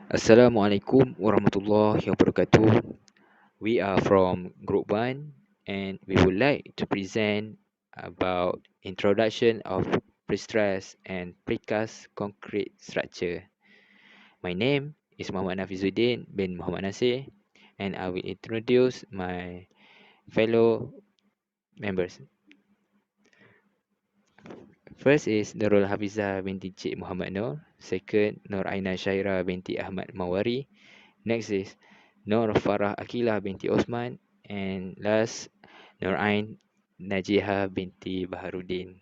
Assalamualaikum warahmatullahi wabarakatuh. We are from Group 1 and we would like to present about introduction of Prestressed and Precast concrete structure. My name is Muhammad Nafizuddin bin Muhammad Nasir and I will introduce my fellow members. First is Nurul Hafizah binti Cik Muhammad Nur. Second, Nur Aina Syaira binti Ahmad Mawari. Next is Nur Farah Akilah binti Osman. And last, Nur Ain Najiha binti Baharuddin.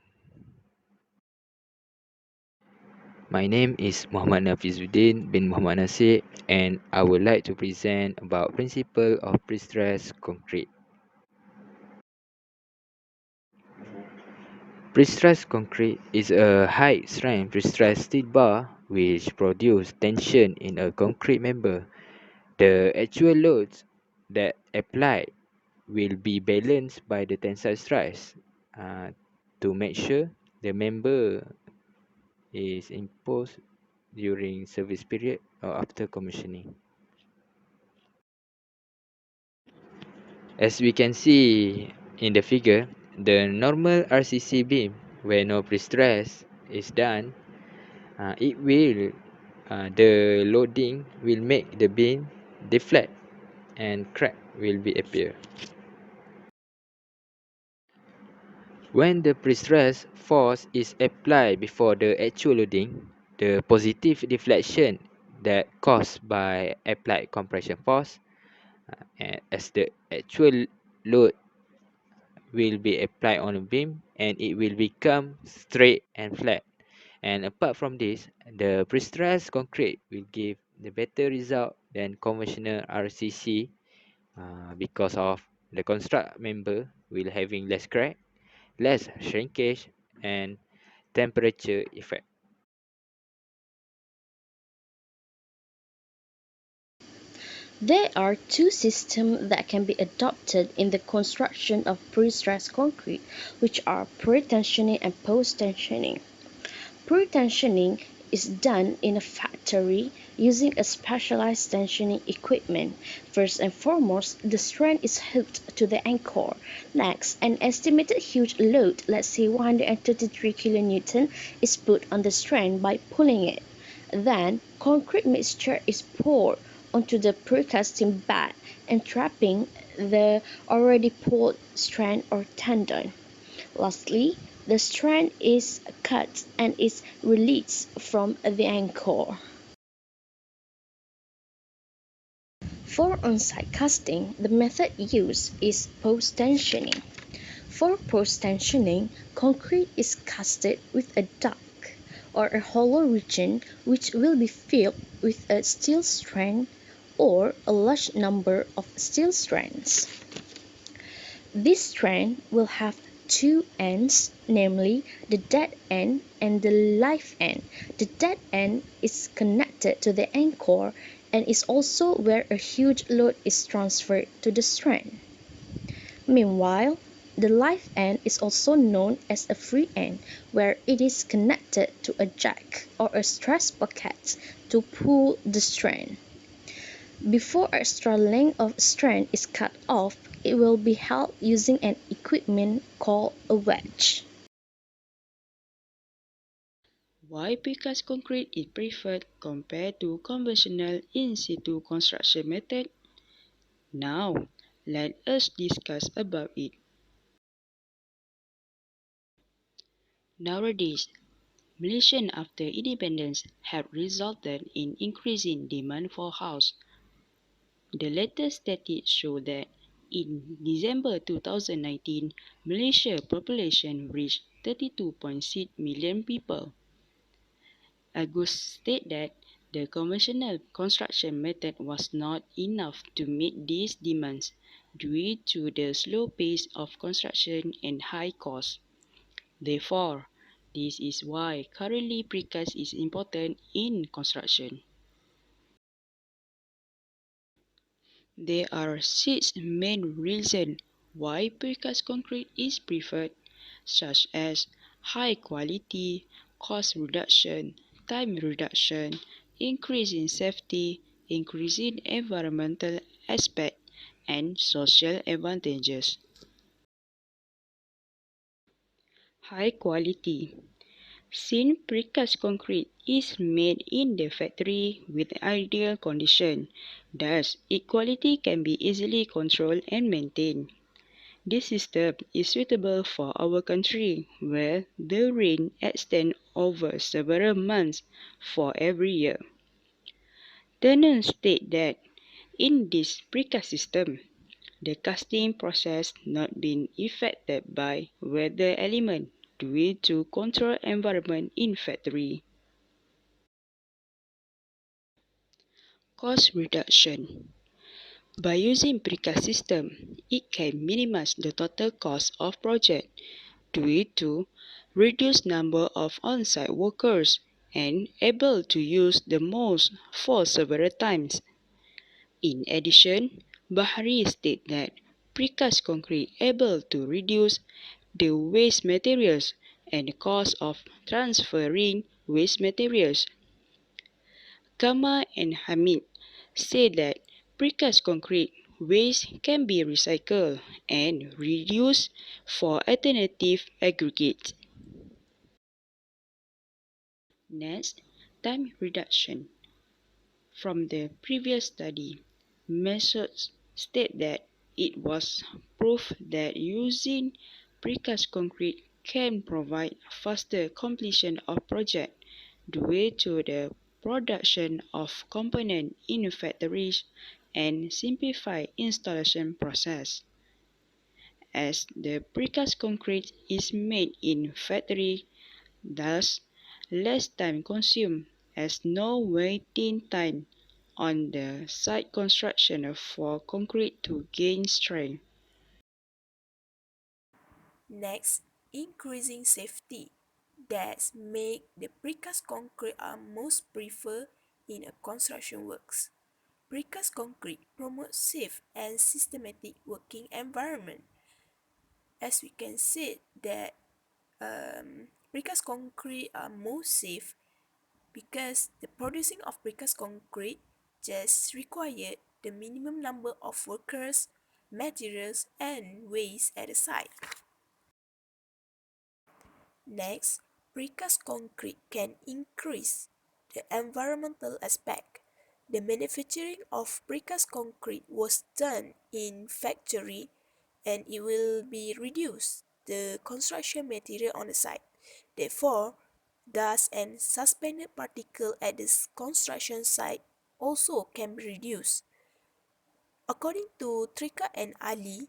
My name is Muhammad Nafizuddin bin Muhammad Nasir and I would like to present about principle of prestressed concrete. Prestressed concrete is a high-strength prestressed steel bar which produces tension in a concrete member. The actual loads that applied will be balanced by the tensile stress to make sure the member is imposed during service period or after commissioning. As we can see in the figure, the normal RCC beam where no pre-stress is done, the loading will make the beam deflect and crack will be appear. When the pre-stress force is applied before the actual loading, the positive deflection that caused by applied compression force as the actual load will be applied on a beam and it will become straight and flat. And apart from this, the pre-stressed concrete will give the better result than conventional RCC because of the construct member will having less crack, less shrinkage, and temperature effect. There are two systems that can be adopted in the construction of pre-stressed concrete, which are pre-tensioning and post-tensioning. Pre-tensioning is done in a factory using a specialized tensioning equipment. First and foremost, the strand is hooked to the anchor. Next, an estimated huge load, let's say 133 kN, is put on the strand by pulling it. Then, concrete mixture is poured onto the precasting bed, entrapping the already pulled strand or tendon. Lastly, the strand is cut and is released from the anchor. For on-site casting, the method used is post-tensioning. For post-tensioning, concrete is casted with a duct or a hollow region which will be filled with a steel strand or a large number of steel strands. This strand will have two ends, namely the dead end and the live end. The dead end is connected to the anchor and is also where a huge load is transferred to the strand. Meanwhile, the live end is also known as a free end, where it is connected to a jack or a stress bucket to pull the strand. Before a extra length of strand is cut off, it will be held using an equipment called a wedge. Why precast concrete is preferred compared to conventional in-situ construction method? Now, let us discuss about it. Nowadays, Malaysian after independence have resulted in increasing demand for house. The latest statistics show that in December 2019, Malaysia population reached 32.6 million people. Agus stated that the conventional construction method was not enough to meet these demands due to the slow pace of construction and high costs. Therefore, this is why currently precast is important in construction. There are six main reasons why precast concrete is preferred, such as high quality, cost reduction, time reduction, increase in safety, increase in environmental aspect, and social advantages. High quality. Since precast concrete is made in the factory with ideal condition, thus its quality can be easily controlled and maintained. This system is suitable for our country, where the rain extends over several months for every year. Tenants state that in this precast system, the casting process not being affected by weather element due to controlled environment in factory. Cost reduction. By using precast system, it can minimize the total cost of project due to reduced number of on-site workers and able to use the most for several times. In addition, Bahari stated that precast concrete able to reduce the waste materials and the cost of transferring waste materials. Kama and Hamid say that precast concrete waste can be recycled and reused for alternative aggregates. Next, time reduction. From the previous study, methods state that it was proved that using precast concrete can provide faster completion of project due to the production of components in factories and simplify installation process. As the precast concrete is made in factory, thus less time consumed as no waiting time on the site construction for concrete to gain strength. Next, increasing safety. That make the precast concrete are most preferred in a construction works. Precast concrete promotes safe and systematic working environment. As we can see that precast concrete are most safe because the producing of precast concrete just require the minimum number of workers, materials, and waste at the site. Next, precast concrete can increase the environmental aspect. The manufacturing of precast concrete was done in factory and it will be reduced the construction material on the site. Therefore, dust and suspended particle at the construction site also can be reduced. According to Trika and Ali,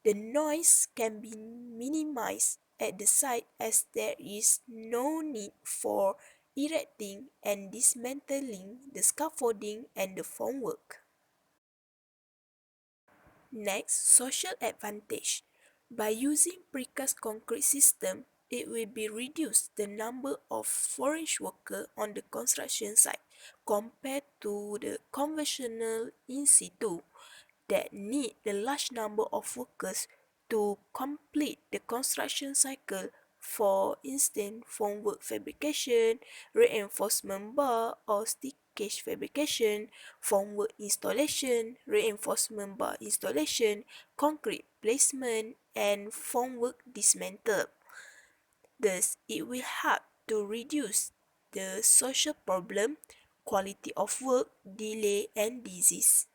the noise can be minimized at the site as there is no need for erecting and dismantling the scaffolding and the formwork. Next, social advantage. By using precast concrete system, it will be reduced the number of foreign workers on the construction site compared to the conventional in situ that need a large number of workers to complete the construction cycle, for instance formwork fabrication, reinforcement bar or stickage fabrication, formwork installation, reinforcement bar installation, concrete placement, and formwork dismantle. Thus, it will help to reduce the social problem, quality of work, delay, and disease.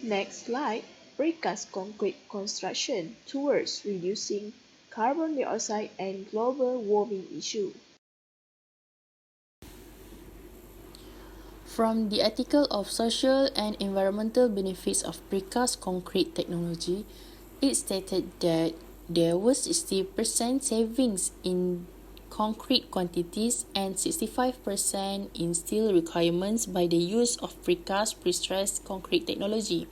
Next slide, precast concrete construction towards reducing carbon dioxide and global warming issue. From the article of social and environmental benefits of precast concrete technology, it stated that there was 60% savings in concrete quantities and 65% in steel requirements by the use of precast prestressed concrete technology.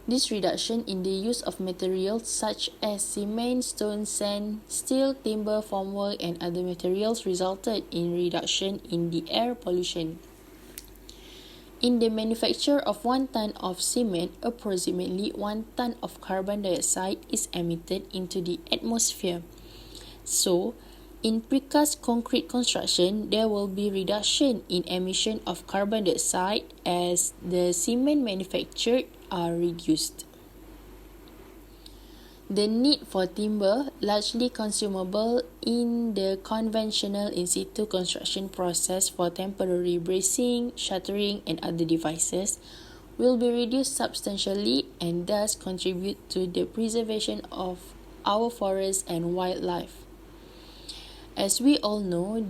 This reduction in the use of materials such as cement, stone, sand, steel, timber, formwork, and other materials resulted in reduction in the air pollution. In the manufacture of 1 ton of cement, approximately 1 ton of carbon dioxide is emitted into the atmosphere. So, In precast concrete construction, there will be reduction in emission of carbon dioxide as the cement manufactured are reduced. The need for timber, largely consumable in the conventional in situ construction process for temporary bracing, shuttering and other devices, will be reduced substantially and thus contribute to the preservation of our forests and wildlife. As we all know,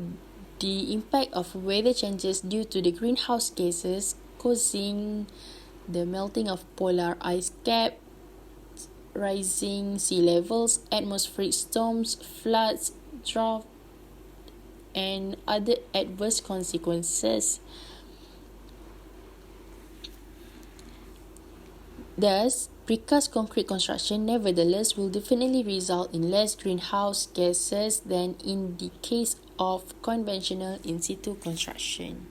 the impact of weather changes due to the greenhouse gases causing the melting of polar ice cap, rising sea levels, atmospheric storms, floods, drought, and other adverse consequences. Thus, precast concrete construction nevertheless will definitely result in less greenhouse gases than in the case of conventional in situ construction.